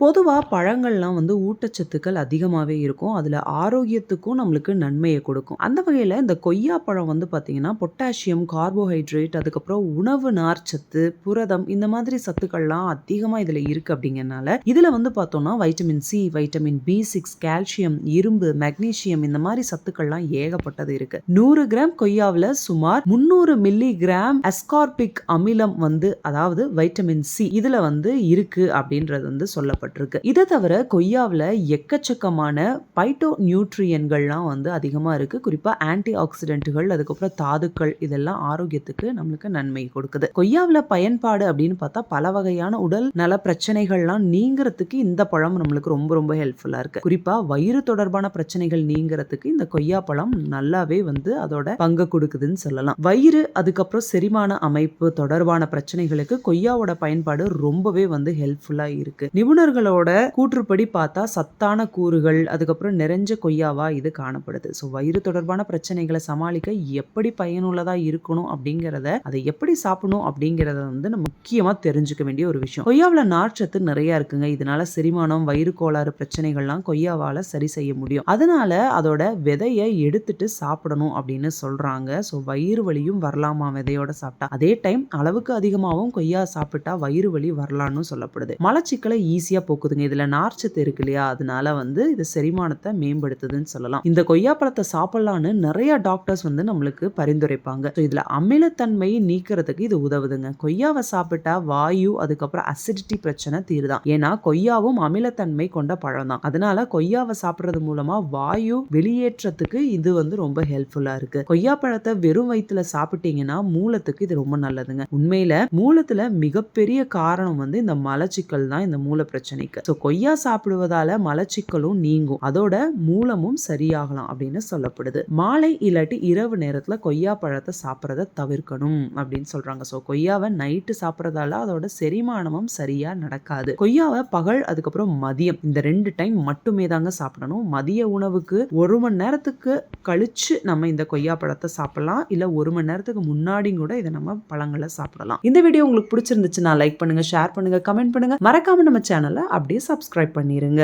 பொதுவா பழங்கள்லாம் ஊட்டச்சத்துக்கள் அதிகமாவே இருக்கும். அதுல ஆரோக்கியத்துக்கும் நம்மளுக்கு நன்மைய கொடுக்கும். அந்த வகையில இந்த கொய்யா பழம் பார்த்தீங்கன்னா, பொட்டாசியம், கார்போஹைட்ரேட் அதுக்கப்புறம் உணவு நார்ச்சத்து, புரதம் இந்த மாதிரி சத்துக்கள்லாம் அதிகமா இதுல இருக்கு அப்படிங்கிறனால, இதுல பார்த்தோம்னா vitamin C, vitamin B6, calcium, இரும்பு, மெக்னீசியம் இந்த மாதிரி சத்துக்கள்லாம் ஏகப்பட்டது இருக்கு. 100 கிராம் கொய்யாவுல சுமார் 300 மில்லி கிராம் அஸ்கார்பிக் அமிலம் அதாவது வைட்டமின் சி இதுல இருக்கு அப்படின்றது சொல்லப்பட்டிருக்கு. இதை தவிர கொய்யாவில் எக்கச்சக்கமான பைட்டோ நியூட்ரியன்கள்லாம் அதிகமா இருக்கு. குறிப்பா ஆன்டி ஆக்சிடென்ட்கள் அதுக்கப்புறம் தாதுக்கள் இதெல்லாம் ஆரோக்கியத்துக்கு நம்மளுக்கு நன்மை கொடுக்குது. கொய்யாவில் பயன்பாடு அப்படின்னு பார்த்தா பல வகையான உடல் நல பிரச்சனைகள்லாம் நீங்கிறதுக்கு இந்த பழம் நம்மளுக்கு ரொம்ப ரொம்ப ஹெல்ப்ஃபுல்லா இருக்கு. குறிப்பா வயிறு தொடர்பான பிரச்சனைகள் நீங்கிறதுக்கு இந்த கொய்யா பழம் நல்லாவே அதோட பங்கு கொடுக்குதுன்னு சொல்லலாம். வயிறு அதுக்கப்புறம் செரிமான அமைப்பு தொடர்பான பிரச்சனைகளுக்கு கொய்யாவோட பயன்பாடு ரொம்பவே ஹெல்ப்ஃபுல்லா இருக்கு. நிபுணர்களோட கூற்றுப்படி பார்த்தா சத்தான கூறுகள் அதுக்கப்புறம் நிறைஞ்ச கொய்யாவா இது காணப்படுது. வயிறு தொடர்பான பிரச்சனைகளை சமாளிக்க எப்படி பயனுள்ளதா இருக்கணும் அப்படிங்கறத அதை எப்படி சாப்பிடணும் அப்படிங்கறத நம்ம முக்கியமா தெரிஞ்சுக்க வேண்டிய ஒரு விஷயம். கொய்யாவுல நார்ச்சத்து நிறைய இருக்குங்க. இதனால செரிமானம் வயிறு கோளாறு பிரச்சனைகள்லாம் கொய்யாவால சரி செய்ய முடியும். அதனால அதோட விதையை எடுத்துட்டு சாப்பிடணும் அப்படின்னு சொல்றாங்க. வயிறு வலியும் வரலாமா விதையோட சாப்பிட்டா. அதே டைம் அளவுக்கு அதிகமாகவும் கொய்யா சாப்பிட்டா வயிறு வலி வரலாம்னு சொல்லப்படுது. மலச்சிக்கலை ஈஸியா போக்குதுங்க. இதுல நார்ச்சத்து இருக்கு இல்லையா, அதனால இது செரிமானத்தை மேம்படுத்துதுன்னு சொல்லலாம். இந்த கொய்யா பழத்தை சாப்பிடலான்னு நிறைய டாக்டர்ஸ் நம்மளுக்கு பரிந்துரைப்பாங்க. இதுல அமிலத்தன்மையை நீக்கிறதுக்கு இது உதவுதுங்க. கொய்யாவை சாப்பிட்டா வாயு அதுக்கப்புறம் அசிடிட்டி பிரச்சனை தீருதான். ஏன்னா கொய்யாவும் அமிலத்தன்மை கொண்ட பழம் தான். அதனால கொய்யாவை சாப்பிடுறது மூலமா வாயு வெளியேற்றத்துக்கு இது ரொம்ப ஹெல்ப்ஃபுல்லா இருக்கு. கொய்யா பழத்தை வெறும் வயிற்றுல சாப்பிட்டீங்கன்னா மூலத்துக்கு இது ரொம்ப நல்லதுங்க. உண்மையில மூலத்துல மிகப்பெரிய காரணம் இந்த மலச்சிக்கல் தான் இந்த மூல பிரச்சனைக்கு. கொய்யா சாப்பிடுவதால மலச்சிக்கலும் நீங்கும். அதோட மூலமும் சரியாகலாம் அப்படின்னு சொல்லப்படுது. மாலை இல்லாட்டி இரவு நேரத்துல கொய்யா பழத்தை சாப்பிடறத தவிர்க்கணும் அப்படின்னு சொல்றாங்க. கொய்யாவை நைட்டு சாப்பிடறதால அதோட செரிமானமும் சரியா நடக்காது. கொய்யாவை பகல் அதுக்கப்புறம் மதியம் இந்த 2 டைம் மட்டுமே தாங்க சாப்பிடணும். மதிய உணவுக்கு 1 மணி நேரத்துக்கு கழிச்சு நம்ம இந்த கொய்யா பழத்தை சாப்பிடலாம். இல்ல 1 மணி நேரத்துக்கு முன்னாடி கூட இதை நம்ம பழங்களை சாப்பிடலாம். இந்த வீடியோ உங்களுக்கு பிடிச்சிருந்துச்சுன்னா லைக் பண்ணுங்க, ஷேர் பண்ணுங்க, கமெண்ட் பண்ணுங்க. மறக்காம நம்ம சேனலை அப்படியே சப்ஸ்கிரைப் பண்ணிருங்க.